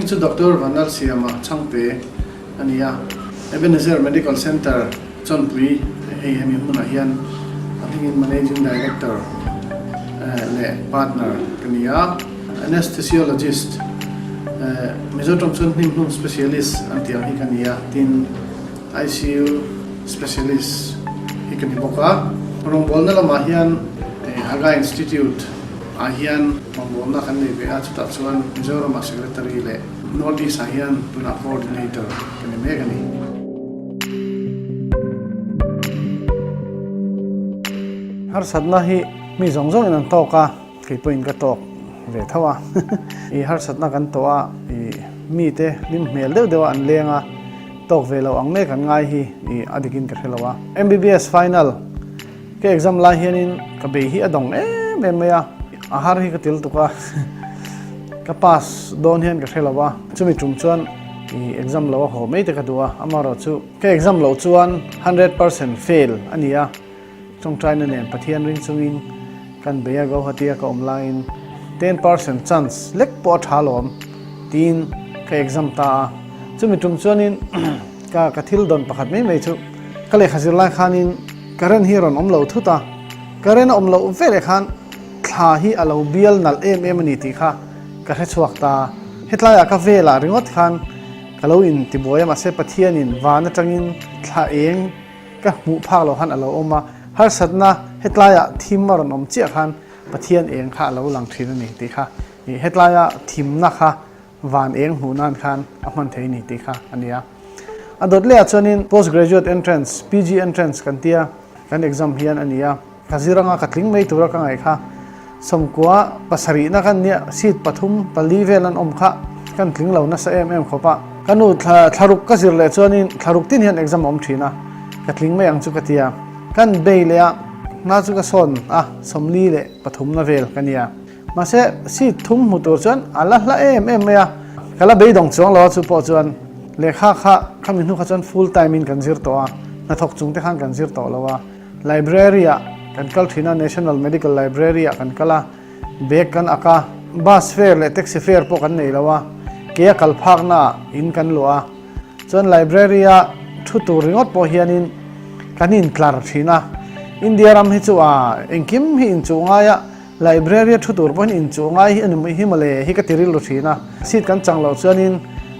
ming chu Dr VANLALSIAMA CHHANGTE ania EBENEZER Medical Center chonpui hei hemi hmuna hian athingin managing director le partner kania anesthesiologist mesotom chun hnim specialist antiang hi kania tin ICU specialist hi kani boka rongbol na lama hian Aga Institute ahian mangomna kan nei be a chuta chuan Mizoram secretary le Northeast ahian tuna coordinator kani me kani har sadna hi mi zongjong in Tawka ki point ka Tawk ve thawa I har satna kan towa I mi te lim mel dewa an lenga Tawk velo ang me kan ngai hi I adikin ka thelawa MBBS final ke exam la hianin ka be hi adong me maya ahar hi ka til tuka ka pass don hian ka thelawa chumi tum chuan I exam lo ho me te ka duwa amaro chu ke exam lo chuan 100% fail ania trong trai na nen pathian ring chungin kan beya go hatia ka online 10% chance lek po thalom tin ka exam ta chumi tum chuanin ka thil don pakhat me chu ka le khazir lai khanin karen hiron omlo thuta karen omlo vele khan thla hi alo bial nal em ani ti kha ka he chuak ta hetlaya ka vela ringot khan kalo in ti boya ma se pathian in wana tangin thla eng ka mu phak lo han alo oma har satna hetlaya thim maron om chi khan pathian eng kha lo lang thin ani ti kha I hetlaya thim na kha van eng hu nan khan aman thei ni ti kha ania adot le chuanin postgraduate entrance PG entrance kan tia kan exam hian ania kaziranga katling mei tura ka ngai kha somkwa pasari na kan nia seat pathum pali velan om kha kan tling lo na sa khopa kanu tharuk kazir le chuanin tharuk tin hian exam om thina katling mei ang chu katia kan bei le na chu ka son somli le pathum na vel kania mase seat thum mutur chuan ala hla ya kala bei dong chuang lo chu po chuan lekha kha khamin hu kha chuan full time in kan zir to na thok chung te khan kan zir to lawa library kan kal thina National Medical Library kan kala bag kan aka bus fare le taxi fare po kan nei lawa ke kal phak na in kan loa chuan library thu tur ringot po hianin kanin tlar thina India ram hi chu engkim hi in chu ngaya library thu tur pon in chu ngai hi male hi ka tiril lo thina sit kan changlo chuanin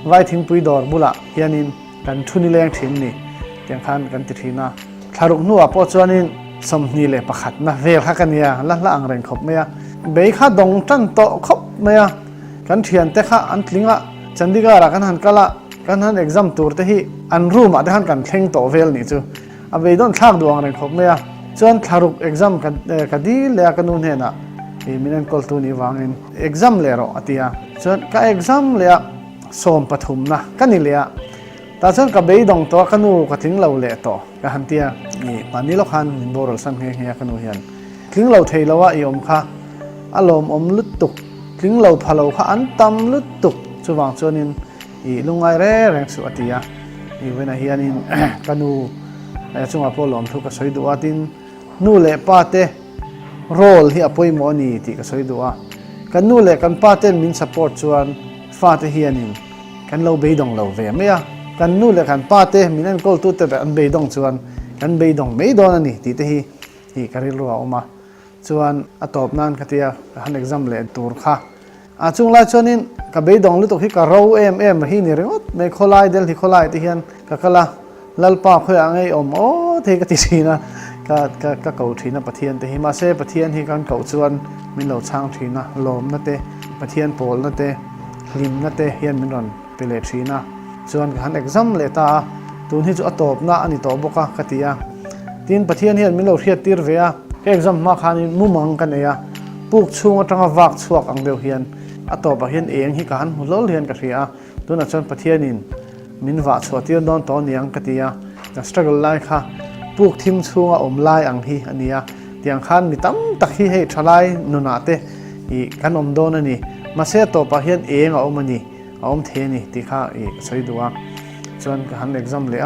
vai thing pui dor bula hianin kan thuni leng thin ni tiang khan kan ti thina tharuk nuwa po chuanin somni le pakhat na vel kha kania la ang reng khop meya be kha dong tan to khop meya kan thian te kha an tlinga Chandigarh kan han kala kan han exam tur te hi an room a te han kan thleng to vel ni chu a be don thak duang reng khop meya chuan tharuk exam ka di le kanun hena I minen kol tu ni wangin exam le ro atia chuan ka exam le som pathum na kanilea ta chuan ka be dong to kanu ka thing lo le to ka hantia ni panilo khan min boral san he kanu hian thing lo thei lawa I om kha alom om lut tuk thing lo phalo kha an tam lut tuk chuwang chuanin I lungai reng su atia I wena hianin kanu chunga polom thu ka soidu atin nu le pa te role hi apoi mo ni ti ka soidua kan nu le kan pa ten min support chuan fa te hianin kan lo be dong lo ve meya kan nu le kan pa te min an kol tu te an be dong chuan kan be dong me don ani ti te hi karil ro oma chuan atop nan khatia han exam le tur kha chung la chuanin ka be dong lu to hi ka ro hi ni ringot me kholai del hi kholai te hian ka kala lalpa khoi angai om the ka ti sina ka kau thina pathian te hi ma se pathian hi kan kau chuan min lo chang thina lom na te pathian pol na te lim na te hian min ron pele thina chuan han exam le ta tun hi chu atop na ani to boka katia tin pathian hian min lo riat tir vea ke exam ma khanin mumang kan eya puk chung atanga wak chuak ang deu hian atopa hian eng hi kan hulol hian ka ria tuna chuan pathianin min wa chhuatir don to niang katia ka struggle lai kha puk thim chunga om lai ang hi ania tiang khan mi tam tak hi hei thalai nuna te I kan om don ani ma se to pa hian eng a om ani a om the ni ti kha soidua chuan ka han exam le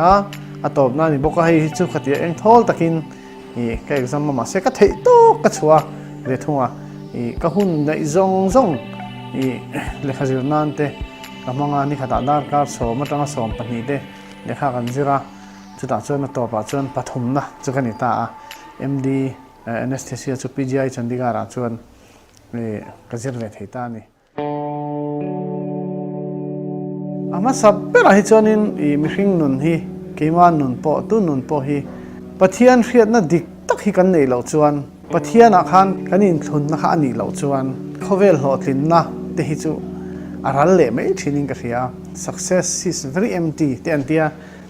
atop na ni boka hei chu khatia eng thol takin ka exam ma se ka thei to ka chua le thunga ka hun dai zong le khazir nan te kamanga ni khata dar kar so matanga som pani de lekha kan zira chuta chuan na to pa chuan pathum na chukani ta MD anesthesia chu PGI Chandigarh a chuan kazir ve theita ni ama sabbera hi chuanin mihring nun hi keiman nun po tu nun po hi pathian hriat na dik tak hi kan nei lo chuan pathian a khan kanin thlun na kha ani lo chuan khovel hlotlin na te hi chu aral le mai thinin ka ria success is very empty te antia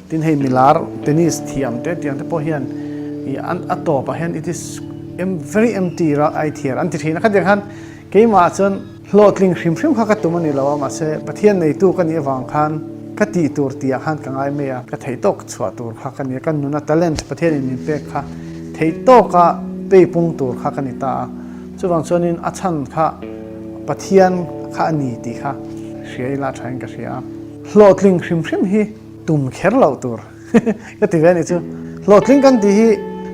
tin hei milar tennis thiam te tiang te po hian an atop hian it is very empty ra I thiar an ti thina kha de khan keima chuan hlotling hrim kha ka tumani lawa ma se pathian nei tu kan awang khan ka ti tur tia khan ka ngai meya ka thei tok chwa tur kha kan ya kan nuna talent pathian in pe kha thei to ka pe pung tur kha kan ta chuwang chuanin achan kha pathian kha ani ti kha hriaila thain ka hria hlotling hrim hi tum kher lo tur ka ti ve ni chu hlotling kan ti hi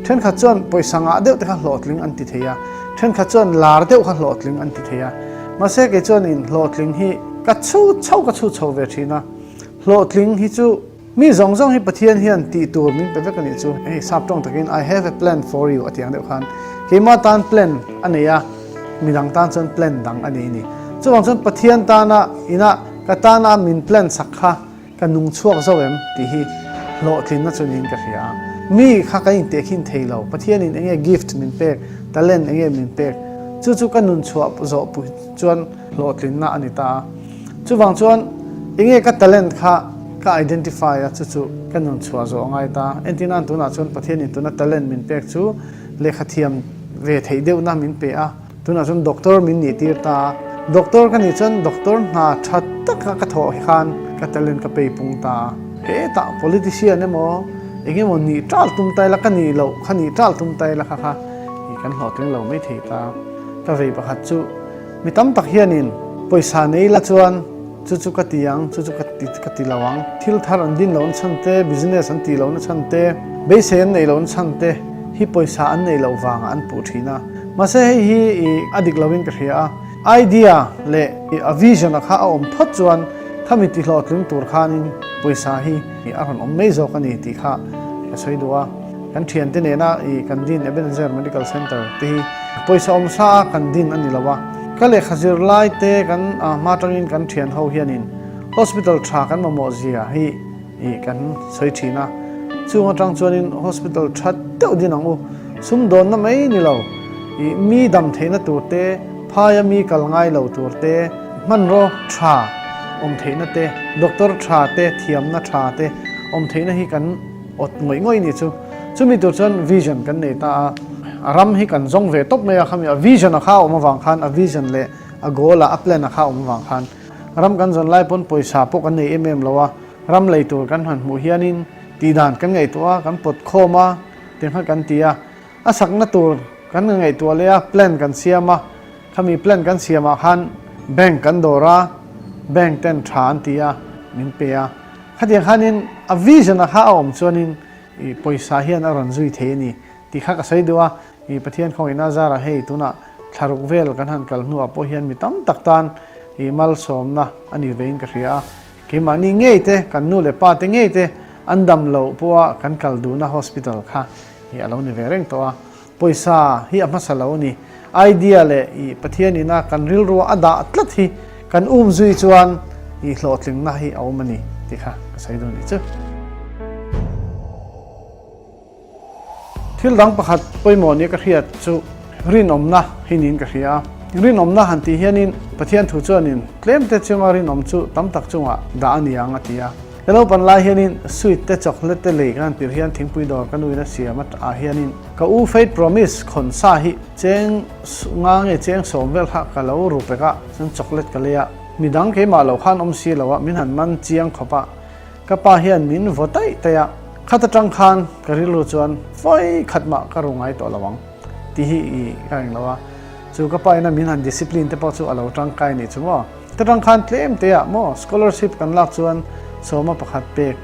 then kha chuan poisa nga deuh te kha hlotling an ti theya then kha chuan lar deuh kha hlotling an ti theya ma se ke chuan in hlotling hi ka chu chho ve thina hlotling hi chu mi zong hi pathian hian ti tur min pe vek ani chu ei sap tong takin I have a plan for you atiang deuh khan keima tan plan aneya midang tan chuan plan dang ani ni chuwang chuan pathian tana ina katana min plan sakha kanung chuak zo em ti hi hlotling na chunin ka hria mi kha ka in te khin theilo pathian in enge gift min pek talent enge min pek chu kanun chua zo pu chuan hlotling na anita chuwang chuan enge ka talent kha ka identify a chu kanun chua zo ngai ta entina tuna chuan pathian in tuna talent min pek chu lekha thiam ve thei deuh na min pe a tuna chuan doctor min ni tir ta doctor ka ni chuan doctor na that tak ka tho khan ka talent ka pe pung ta he ta politician emo enge mo ni tal tum tai la kani lo khani tal tum tai la kha i kan hlotling lo mai thei ta ka vei pakhat chu mitam tak hianin poisa nei la chuan chu ka tiang chu ka ti lawang thil thar an din lo chante business an ti lo na chante beisen nei lo chante hi poisa an nei lo wanga an pu thina ma se hi adik lawin ka hria idea le a vision a kha om phot chuan thami ti hlotling tur khanin poisa hi aron om mei zo kani ti kha ka soidua kan thian te nena kan din EBENEZER medical center ti poisa om sa kan din ani lawa kale khazir lai te kan matangin kan thian ho hianin hospital tha kan mo zia hi kan soi thina chunga tang chuanin hospital that deuh din angu sum don na mai ni lo mi dam theina turte phaya mi kal ngai lo turte manro tha om theina te doctor tha te thiam na tha te om theina hi kan ot ngoi ni chu chumi tur chuan vision kan nei ta aram hi kan zong ve top me a khami a vision a kha om awang khan a vision le a goal a plan a kha om awang khan ram kan zon lai pon poisa po kan nei lowa ram lei tur kan han mu hianin ti dan kan ngai towa kan pot khoma ten kha kan tia a sakna tur kan ngai to le a plan kan siama khami plan kan siama khan bank kan dora bank ten than tia min pe a khati khanin a vision a kha om chuanin poisa hian a ron zui the ni ti kha ka saiduwa pathian Khawngaihna zara hei tuna tharuk vel kan han kal hnuwa po hian mi tam tak tan mal somna ani vein ka hria ke mani ngei te kan nu le pa te ngei te andam lo puwa kan kal du na hospital kha hi alo ni vereng to a poisa hi ama salo ni idea le pathian ina kan ril ro ada atlat hi kan zui chuan hlotling na hi awmani ti kha ka saidu ni chu thil dang pakhat poimo ni ka hriat chu rin omna hinin ka hria rin omna han ti hianin pathian thu chuanin tlem te chunga rin om chu tam tak chunga da anianga tia hello pan lai hianin sweet te chocolate te le kan tir hian thingpui dor kanuina siamat a hianin ka u faith promise khon sa hi cheng nga nge cheng somvel ha ka lo rupeka san chocolate ka leya midang ke ma lo khan om si lawa min han man chiang khopa ka pa hian min votai taya khata tang khan karilu chuan foi khatma ka rungai to lawang ti hi kaing lawa chu ka pa ina min han discipline te pa chu alo tang kai ni chumo te tang khan tlem te ya mo scholarship kan lak chuan soma pakhat pek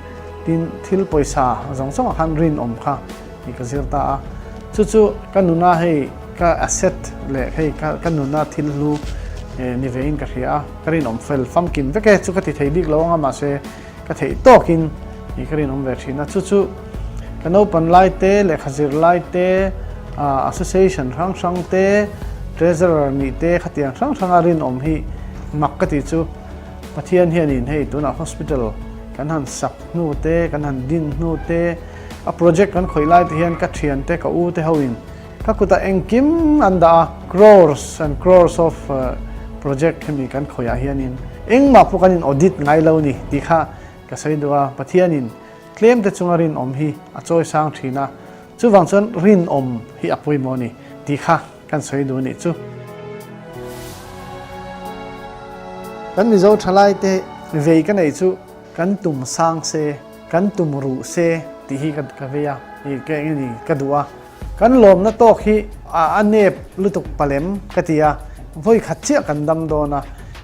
tin thil poisa zong song han rin om kha ni ka zirta a chu kanuna hei ka asset le hei kanuna thil lu นี่เวอินกระเทียกระดิ่งอมเฟลฟัมกินเวกจุกติเทดิกแล้วงามาเสกระเทียโตกินอีกระดิ่งอมเวชินะชุกันเอาปันไลเตเลขจิรไลเตassociation ช่างเต treasurer นี่เตขัดยังช่างอารินอมฮีมักกติจูปะเทียนเฮียนินให้ตัวน่ะ hospital กันหันสักนูเตกันหันดินนูเตa project กันคอยไล่เทียนกัดเทียนเตกอูเตฮาวินก็กุตาเองกิมอันดา crores and crores of project ที่มีกันคอยเฮียนินเองมาพวกกันin auditไงเล่านี่ดีค่ะก็ใช้ดูว่าปะเทียนินเคลมแต่จงอารินอมฮีอาจอยสร้างทีนะจู่วังชนรินอมฮีอปุยโมนี่ดีค่ะกันใช้ดูนี่จู่กันมิโซทลายเตเวกันไอจู่กันตุ่มสร้างเซกันตุ่มรูเซที่ฮีกันกะเวียอีกแกงนี่กระดัวกันลมนั่นโตฮีอันเนบลุตุกปะเลมกะเตียว่ยขัดเชี่ยกันดำโดนะ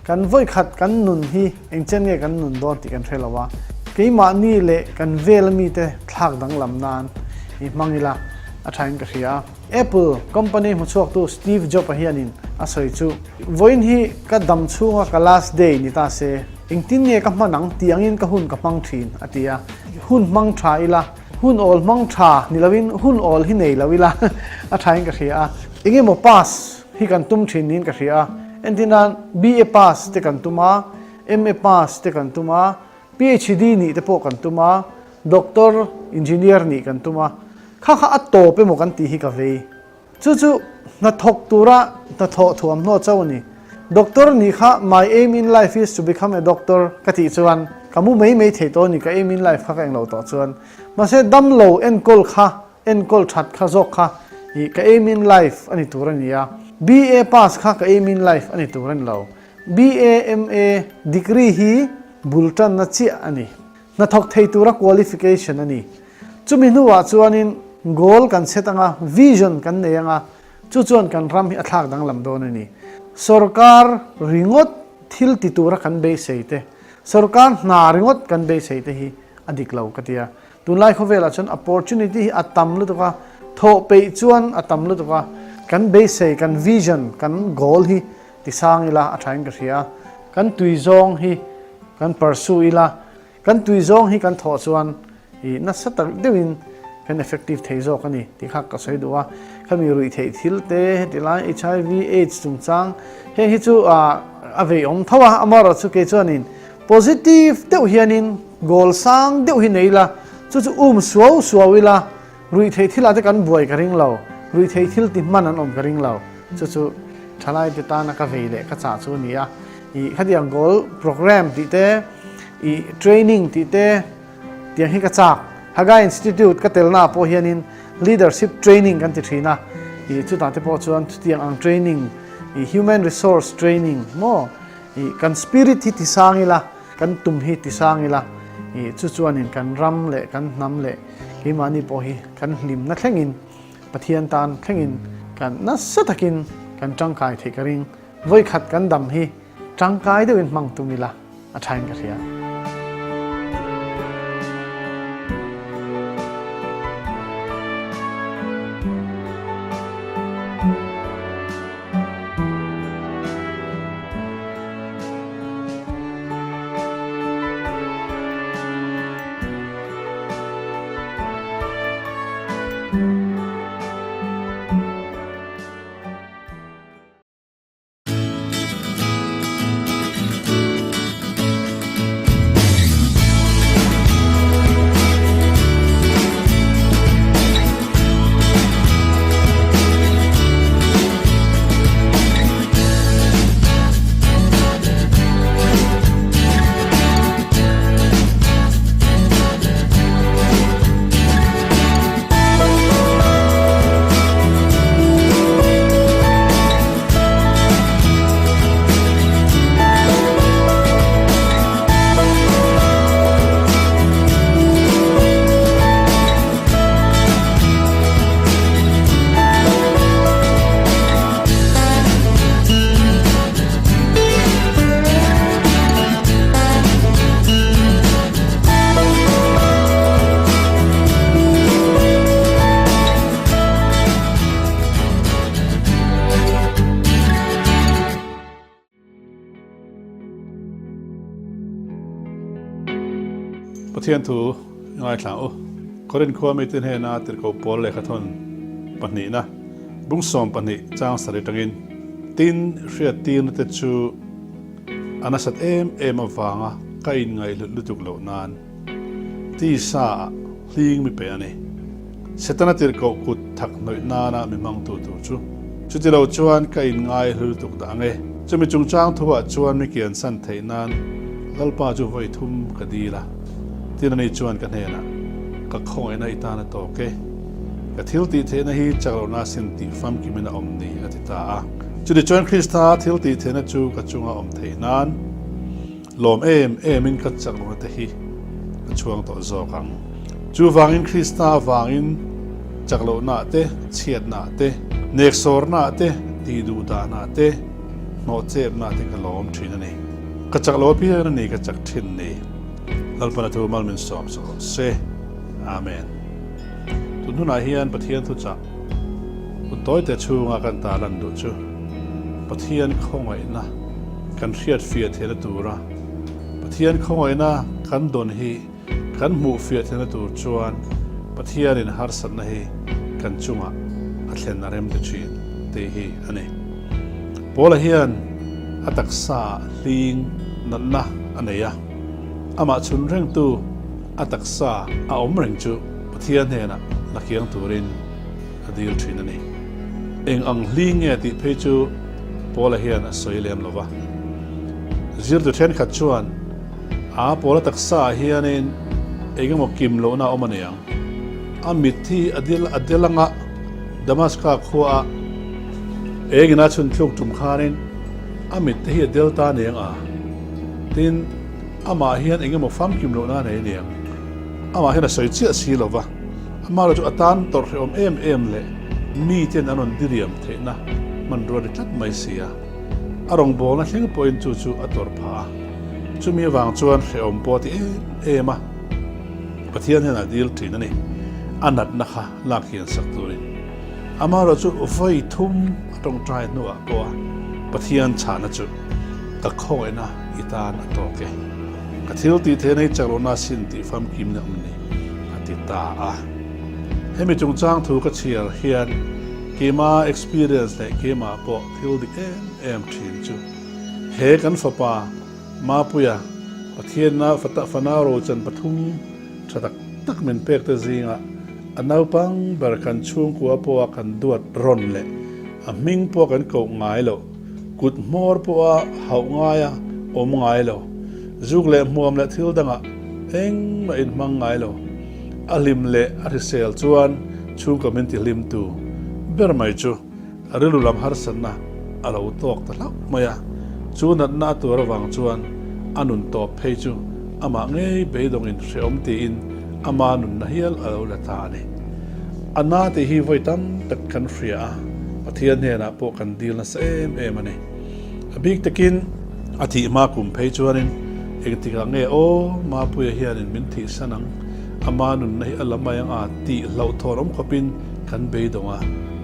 กันว่ยขัดกันนุนฮีเองเช่นเงี้ยกันนุนโดนติกันเทลวะกี่มานี่เละกันเวลมีเตทักดังลำนานอีมังอีละอาชัยกันเสีย Apple company มุชวกตัว Steve Jobs เฮียนินอาศัยจูว่ยฮีก็ดำชูงกับ last day นี่ตาเสเองตินเนี่ยกับมันหนังเตียงอินกับหุ่นกับมังทีนอติยาหุ่นมังทราอีละหุ่นออลมังทรานี่ละวินหุ่นออลที่ไหนละวิละอาชัยกันเสียเองโมpass ที่กันตุ้มทีนินกันเสียเอ็นที่นั้น BA pass เตกันตุมา MA pass เตกันตุมา PhD นี่เตปอกันตุมา Doctor Engineer นี่กันตุมาข้าอัตโตไปหมกันตีฮิกาเวจู่นัทกตุระนัทถวมโนเจ้านี่ Doctor นี่ค่ะ My aim in life is to become a doctor กติชวนกามูไม่เทตัวนี่ก็ aim in life ข้าก็เองเราต่อชวนมาเสดัมโลเอ็นกอลค่ะเอ็นกอลชัดข้าจกค่ะอีก็ aim in life อันนี้ตัวนี้อ่ะ BA pass ค่ะก็ aim in life อันนี้ตัวนี้เรา BA MA degree ฮีบุลตันนัดเชียอันนี้นัทกเทตัว qualification อันนี้จุมินูว่าชวนิน goal กันเซตังอ่ะ vision กันเนี่ยอ่ะชวนกันรำให้อัตลักษณ์ดังลำโดนนี่สรการริงดทิลติตัวรักันเบสเซตสรการนาริงดกันเบสเซตฮีอดีกเหล่ากันเดียตุนไล่เขาเวลาชน opportunity อัตตำลุตัวก็โทไปชวนอัตตำลุตัวก็กันเบสเซกัน vision กัน goal ฮีที่สร้างอีละอัตรังกันเสียกันตุยซองฮีกัน pursue อีละกันตุยซองฮีกันโทชวนอีนัสตัดเดวินกัน effective เทโซกันนี่ที่ข้าก็ใช้ดูว่าข้ามีรุยเททิลเตที่ไลน์ HIV AIDS จุงจังเฮฮิจูอเวอมทว่าอมารสุเกจวนิน positive เดียวเฮียนิน goal สังเดียวหินนี่ละจู่สววิละรุยเททิลอาจจะกันบวยกระริงเรารุยเททิลติมันอันกระริงเราจู่ทลายติตานักเวเดกษาจูนี่อ่ะอีขัดยัง goal program ติเตอี training ติเตเตียงฮิกจักHaga Institute ก็เตลน่าพอเฮียนิน leadership training กันติดทีนะอีจุดต่างที่พอชวนที่ยัง training อี human resource training โม่อีกัน spirit ที่ติสร้างอีละกันตุ่มที่ติสร้างอีละอีจุดชวนนินกันรำเละกันน้ำเละกี่มานี่พอฮีกันลิมนักแข่งอินปะเทียนตานแข่งอินกันนัสสตักินกันจังกายเทกริงไว้ขัดกันดำฮีจังกายเดินมังตุมิละอาชัยกันเสีย เทียนถูง่ายหลังคนเรียนขั้วไม่ตื่นเฮน่าติดกับปอลเลยขัดทนปัจจุบันบุ้งสมปัจจุบันจ้างสริตังินตีนเรียดตีนเตจูอันนั้นสัตเอ็มฟังก็อินไงลุตุกเหล่านานที่ซาลิงไม่เป็นอันนี้เสร็จนั้นติดกับกุดทักหน่อยนานะไม่มังตัวจูจุดที่เราชวนก็อินไงลุตุกดังเอจะมีจงจ้างทัวชวนไม่เกี่ยนสันเทนานลัลปาจูไว้ทุ่มก็ดีละที่นั่นชวนกันเฮนะก็คงไอ้นายตานะโตเกก็ทิลตีเทนะฮีจากเราหน้าสินติฟัมกิมินะอมนีอธิตาจุดที่ชวนคริสต์ทิลตีเทนะจูก็จุงอมเทนานลมมินก็จากเราเตฮีก็ช่วงต่อโซกังจูวางอินคริสต์วางอินจากเราหน้าเตเชียดหน้าเตเนกโซร์หน้าเตตีดูดาหน้าเตโนเจ็บหน้าเตก็ลมทีนั่นเองก็จากเราพี่นั่นนี่ก็จากทินนี่ลัลปนัตุมัลมินสอมสเซอาเมนตุนทุนอาเฮียนปะเทียนทุจักตุนต้อยแต่ชูงากันตาลันดูจูปะเทียนคงไว้นะกันเรียดเฟียเทนตูระปะเทียนคงไว้นะกันโดนฮีกันหมู่เฟียเทนตูจวนปะเทียนอินฮาร์สันนะฮีกันจุงะอัตเลนนาเรมตจีนเตฮีอันนี้โปลาเฮียนอัตักษาลิงนั่นนะอันนี้อะอามาชุนเร่งตูอัตักษาอาอมเร่งจูปะเทียนเฮนะนักเขียนตูรินอดีลทีนั่นเองเองอังลิงเงติเพจูโปลาเฮียนสวยเลี่ยมลวะจิรตุเทนขัดชวนโปลาตักษาเฮียนินเองก็กิมโลนาอมันยังมิดที่อดีลังะดามัสกาขัวเองน่าชุนทุกจุ่มขานินมิดที่เดลต้าเนี่ยตินมาเฮียนเองก็ฟังกิมโลนาเนี่ยมาเฮียนสวยเจี๊ยสีลวะมาเราจะอัตันตัวเรื่องเอ็มเลยมีเทียนอันนั้นดิเรียมเทนะมันรัวได้จัดไม่เสียอารมณ์โบนะเช่นพอยน์จู่อัตอร์พาจู่มีวางจวนเรื่องโบที่มาปะเทียนเนี่ยนะดีลทีนั่นเองอันนั้นนะคะลากเขียนสักตัวนึงมาเราจะไฟทุ่มตรงใจนัวปัวปะเทียนชานะจู่ตะโขยนะอิตานะโตเกกทิลตีเทนให้จากโลนาสินติฟัมกิมเนี่ยมันนี่อธิตาให้มีจงจ้างถูกกระเชียร์เฮียนเกมา experience เลยเกมาปอทิลดิเอ็มทีนจูเฮกันฟ้าป่ามาปุยปะเทียนนะฟนาโรจันปทุมชะตักเหม็นเปกตะซิงอันนั้นปังบาร์กันช่วงกัวปอกันดวดร่อนเลยมิงปอกันเก่าง่ายแล้วกุดมอร์ปอเฮาง่ายอมง่ายแล้วจุกเล่มัวมเล่ทิลดังเอ็งมาอินมังง่ายแล้วอลิมเล่อาริเซลจวนช่วงกับมินติลิมตูเบอร์ไม่จูอาริลุลามฮาร์สันนะอาเราตอกตะลักมาจวนนัดนาตัวระวังจวนอานุนตอบเพจูอามาเงยเบยดงอินเสียมตีอินอามานุนนาฮิลอาเราละตานีอันนาที่ฮีไว้ตั้มตักกันเฟียปะเทียนเนี่ยนะพวกกันดีลนะเอ็มมันนี่บิ๊กตะกินอาทิมาคุมเพจวนินเอกติกังโอมาปุยเฮียนินมินทิสนังอามานุนในอัลลามายังตีเหล่าทอรมขบินกันเบยดง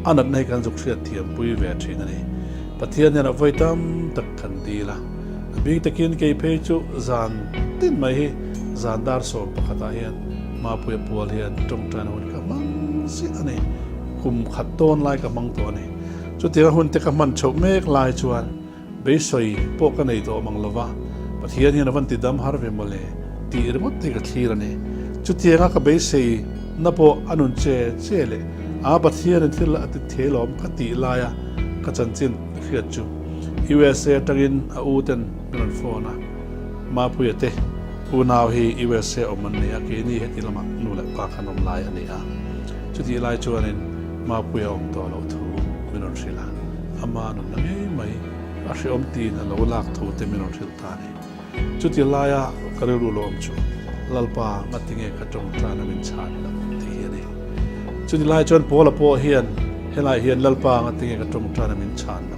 อันนั้นในการจุกเสียเทียมปุยเวทีนั่นเองปะเทียนเนี่ยนะไว้ตั้มตักกันดีละบิ๊กตะกินเกยเพจูจานตินไม่จานดาร์สอมปะขัดเฮียนมาปุยปัวเฮียนตรงนั้นหุ่นกับมังสิอันนี้คุมขัดต้นลายกับมังตัวนี้จุดที่หุ่นเตกับมันโฉบเมฆลายชวนเบสอยพวกกันในตัวมังลวะปะเทียนเห็นวันติดดำฮาร์เวมเลยตีรมดที่กับทีละนี่จุดที่ก็เบสอยนับอนุนเจเลยปะเทียนที่ละติดเทลอมพัติลายก็จันจินเขียดจูUSA ตั้งอินอูเทนเป็นโฟนะมาพูดเตอูนาวฮี USA อมันเนี่ยกินี่เฮติละมักนู่นแหละปากขนมลายอันนี้จุดที่ลายชวนมาพูดอมตัวเราถูเป็นอนศิลาอามานุนนั่งไม่อาศัยอมตีนเราลากถูเต็มเป็นอนศิลตานี่จุดที่ลายกระดูลอมจูลัลปางัดติงเอกระจงตานามินชานี่ละที่นี่จุดที่ลายชวนโพละโพเฮียนเฮลายเฮียนลัลปางัดติงเอกระจงตานามินชานี่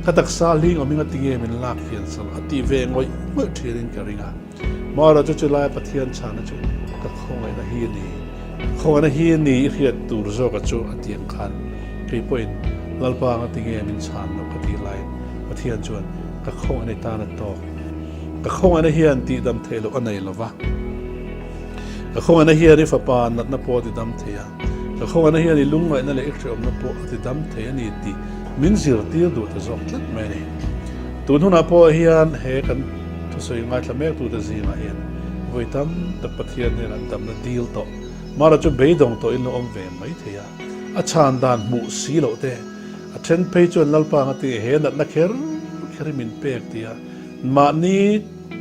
กตักซาลิงอมิงัดติงเอมินลากเฮียนสละตีเวงไว้เมื่อทีริงกระริงมาเราจุดลายปะเทียนชานะจูกะคงไอ้ละเฮียนี่คงไอ้ละเฮียนี่เฮียตูรโซกะจูอติยงคันคีปอินลัลปางัดติงเอมินชานนกตีลายปะเทียนจวนกะคงไอ้ตานะตอกกะคงไอ้ละเฮียนตีดำเทโลอันไหนละวะ ก็คงอันนั้นเฮียนี่ฝาปานนับปอติดำเทียก็คงอันนั้นเฮียนี่ลุงไว้นั่นแหละเอ็กซ์อมนับปอติดำเทียนี่ตีมินซิร์ตีดูแต่จอกลัดไม่เนี่ยตัวนู้นนับปอเฮียนเฮกันทุสวยงามละเมกตัวแต่ซีมาเองไว้ตั้มแต่ปะเทียนเนี่ยนั่นตั้มนั่นดีลต่อมาเราจะเบยดงตัวอินโลอมเวมไม่เทียอาชานดานมุสีโลเตอาเช่นไปจนลัลปางตีเฮนัดนักเคริมินเปกเทียมานี่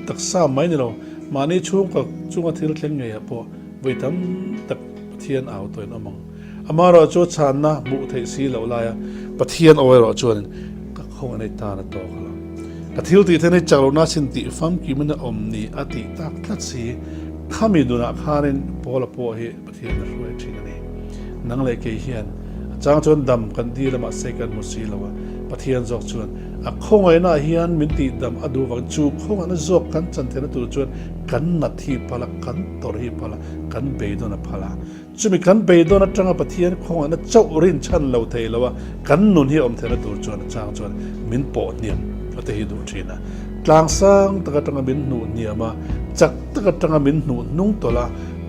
ตักซ้ำไม่เนี่ยเรามานี่ช่วงกับช่วงอาทิตย์เล็กไงอะพอไว้ตั้มตักเทียนเอาตัวอินอมังอามาเราจะชานนะมุเทสีเหล่าไรอะปะเทียนเอาไว้เราจวนก็คงในตาหน้าโตกันละกะทิลตีเทนในจากเราหน้าสินติฟังกิมันอมนี่อติตักทัดสีข้ามีดูนักฮารินพอละพอเฮปะเทียนรวยจริงนี่นังเลยเกียนจางจวนดำกันดีละมาเซกันมุสีละวะปะเทียนจอกจวนอะคงไอ้น่าเฮียนมินติดำอดูวังจูคงอันนั้นจอกกันจันเทนตัวจวนกันนัดที่พละกันตอรีพละกันเบยดนัพละจุมีกันเบยดนัจังปะเทียนคงอันนั้นเจ้ารินชันเหล่าเทยละวะกันนุนเฮียอมเทนตัวจวนจางจวนมินปอดเนียมอัตหิดูชีนะกลางสร้างตะกะตังมินหนูเนียมาจักตะกะตังมินหนูนุ่งตัวละ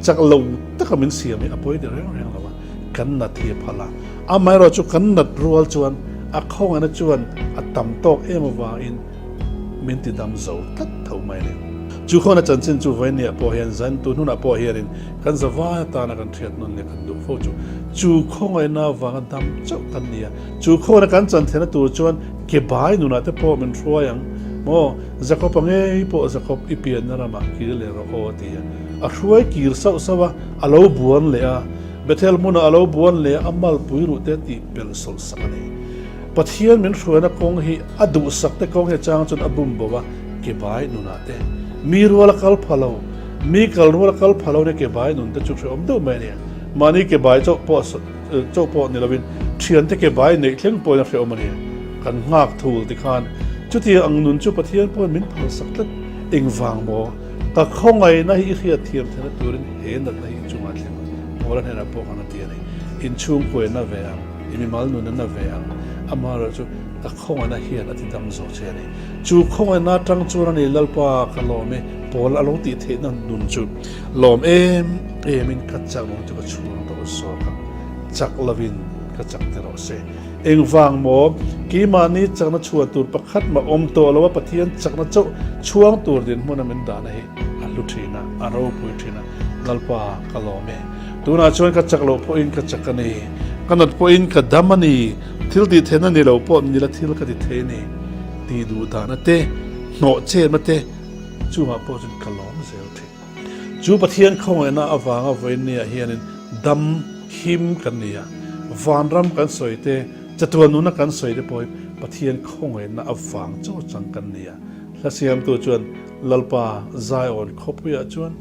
จักเหลาตะกะมินเสียมีอภัยเดียวเรื่องละวะกันนัดที่พละอาไม่เราจุกันนัดรัวจวนอักเข้าอันนั้นจวนอัตตำตอกเอ็มวาอินมินติดำโจตัดเท่าไม่เนี่ยจูคนนั้นจันทร์จูไว้เนี่ยพอเห็นจันตัวนู้นพอเห็นกันจะว่าตานักันเทียนนั่นเลยกันดูโฟจูคงไอ้น่าวางดำเจ้ากันเนี่ยจูคนนั้นกันจันทร์ตัวจวนเก็บใบนู่นนะแต่พอมันช่วยยังโม่จะก็ปังเอ้พอจะก็อีเปียนนั่นมาคิดเลยเราโอ้ตีอ่ะช่วยกิรสาวสาวอารมณ์บวนเลยอ่ะเบเทลมุนอารมณ์บวนเลยอามัลปุยรู้เด็ดที่เป็นสุลสักนี่ปะเทียนมันช่วยนักกงฮีอดูสักแต่กงฮีจางจนอบุมบอกว่าเก็บใบนู่นนะแต่มีรัวละกัลพะโลมีกัลรัวละกัลพะโลเนี่ยเก็บใบนู่นแต่จุดที่อมดูไม่เนี่ยมานี่เก็บใบเจ้าปอนี่เราเป็นเทียนที่เก็บใบเนี่ยเข่งปอยนักเรียนมันเนี่ยกันงักถูกที่ขานจุดที่อังนุนจุดปะเทียนปอยมินพลสักแต่เองฟังบ่ก็คงไงนะฮีเขียดเทียมเท่านั้นตัวนี้เห็นนั่นนะฮีจุงอัดเลยพอแล้วเนี่ยนะพวกอันนั้นเดียนี่อินช่วงคุยน่าเวียงอินมัลนุนน่าเวียงอามาเราจูก็คงอันนั้นเฮียนอธิดำโซเชนี่จูคงอันนั้นจังจูนั่นลัลปากลอมพอละลงติเทนั่นนุนจูลอมมินกัจจังมันจะก็ช่วงตัวสอบจักลวินกัจจังเทเราเซเองฟังหมอกีมานี้จักนัชวนตูดประคัดมาอมตัวแล้วว่าปะเทียนจักนัชช่วงตัวเดินมันมันด่านะเฮอัลลุทีนะอารมณ์ปุยทีนะลัลปากลอมตัวน่าชวนกัจจักโลพอินกัจจักนี่กันนัดพอินกัดดามันนี่ทิลติเทนันนี่เราพอนี่ละทิลกัดเทนี่ตีดูตานะเตโนเชมาเตจูมาพอจนกลอมเซลเทจูปะเทียนคงไอ้น่าอวางเอาไว้เนี่ยเฮียนินดำหิมกันเนี่ยวานรำกันสวยเตจะตัวนู้นกันสวยเตปอยปะเทียนคงไอ้น่าอวางเจ้าจังกันเนี่ยและเสียมตัวจวนลัลปาไซออนคบยาจวน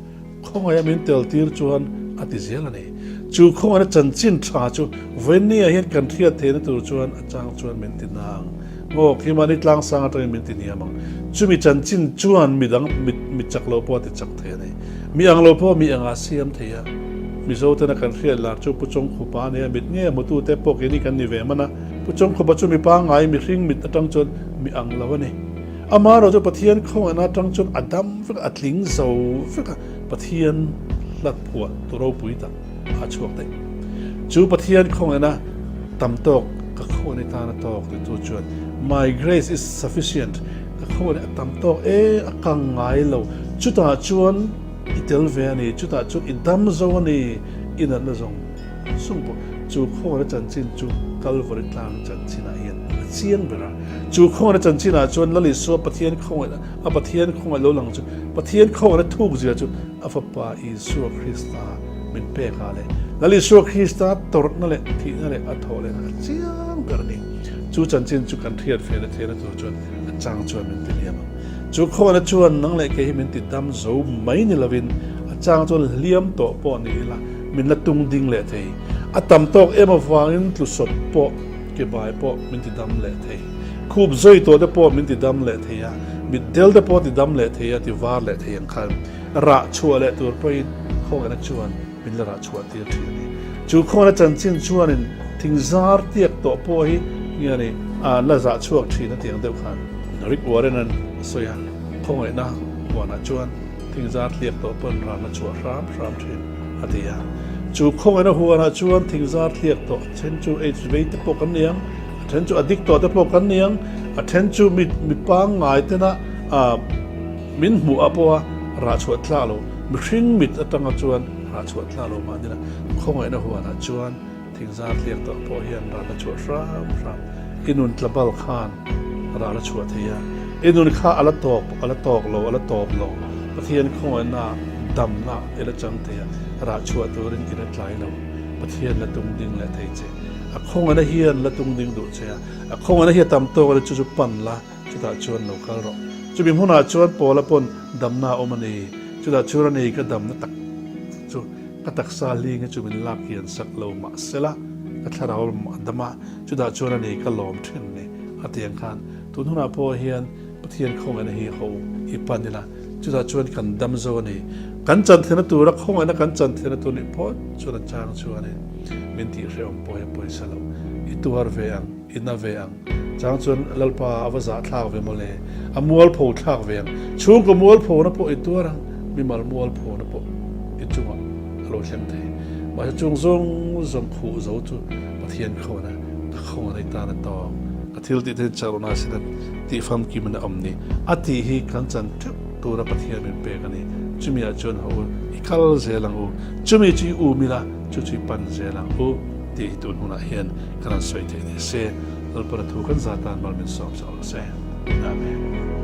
คงไอ้มินเตลตีร์จวนอติเซลนี่จูคงอันจันจินชาจูเวนนี่เห็นกันเทียเทนตัวจวนอาจารย์จวนเมนตินางโอ้ที่มานิดลังสังตัวเมนตินียมังจูมีจันจินจวนมีดังมีจักโลพอติจักเทนี่มีอังโลพอมีอังอาเซียมเทียมีโซเทนกันเทียลาจูปุจงขุปาเนี่ยมิดเนี่ยมุตุเตปกนี่กันนิเวมันนะปุจงขุปจูมีปางไงมีริงมีตั้งจนมีอังลาวนี่อามาเราจะปะเทียนคงอันตั้งจนอดัมฟิกอัดลิงโซฟิกปะเทียนลัดผัวตัวเราปุยตังอาช่วงได้จูปะเทียนคงนะตำตอกก็เข้าในตาหน้าตอกตัวจวน My grace is sufficient ก็เข้าในตำตอกกังไงเราจุดตาจวนอิตาลีนี่จุดตาจวนอิดัมโซนี่อินันละจงสุ่มปจูเข้าในจันจินจูกัลวอริตลางจันจินาเฮียนเสียงเบราจูเข้าในจันจินาจวนละลิสัวปะเทียนเข้าในปะเทียนเข้าในโลหลังจูปะเทียนเข้าในทุกเสียจูอัฟปาอิสุคริสตาเป็นเป้กาเลยนั่นลิสุคริสตาตรนั่นแหละที่นั่นแหละอัทโธเลยนะเสียงเบรานี่จูจันจินจูกันเทียดเฟรเทียนตัวจวนจางจวนเป็นติเลียมจูเข้าในจวนนั่งเลยแกให้มันติดดำโซไม่นี่ละวินจางจวนเลี้ยมโตปอนี่ละมันละตุงดิ่งเลยเทอตำตอกมาฟังตุสบปอเก็บใบปอมันติดดำเลยเทคูบซอยตัวเดปอมันติดดำเลยเทียมิดเดลเดปอติดดำเลยเทียติวาร์เลยเทียงคันระชัวเลยตัวไปเข้ากันจวนเป็นระชัวเทียทีนี่จูเข้าในจันจินจวนทิ้งซาร์เทียตัวปอฮีเนี่ยนี่ละระชัวทีนั่นเทียงเดียวกันริกวอร์นั้นสวยเข้าไงนะวานาจวนท thing zat liek to pon ran na chu ram thin atia chu Khawngaihna huana chuan thing zat liek to then chu HIV te pok kan niang then chu addict to te pok kan niang then chu mi pang ngai te na min mu apoa ra chuat tla lo mi hring mit atanga chuan ra chuat tla lo ma dina Khawngaihna huana chuan thing zat liek to po hian ran na chu ram inun tlabal khan ra na chuat heya inun kha ala tok lo pathian Khawngaihna damna ila changte ra chuat turin ila tlai lo pathian la tung ding la thei che a Khawngaihna hian la tung ding du che a Khawngaihna hi tam to la chu pan la chu ta chuan lo kal ro chu bim huna chuan pola pon damna omani chu da chura nei ka damna tak chu ka tak sa ling chu min lak hian sak lo ma sela ka thlarau ma dama chu da chura nei ka lom thin ne atiang khan tun huna po hian pathian Khawngaihna hi ho i panila chu da chuan kan dam zo ni kan chan thena tu ra Khawngaihna kan chan thena tu ni po chu da chang chuan ne min ti reom po salo i tuar ve ang ina ve ang chang chuan lalpa awaza thlak ve mole amual pho thlak ve ang chung ko mual pho na po i tuarang mi mal mual pho na po i chunga lo hlem the ma chung zong khu zo chu pathian Khawngaihna ta na to athil ti the charona sinan ti fam ki man amni ati hi kan chan thu tura pathian min pe kani chumi a chon ho ikal zelang u chumi chi u mila chu chi pan zelang u ti tun huna hian kan soi the se lal para thu kan zatan mal min som se amen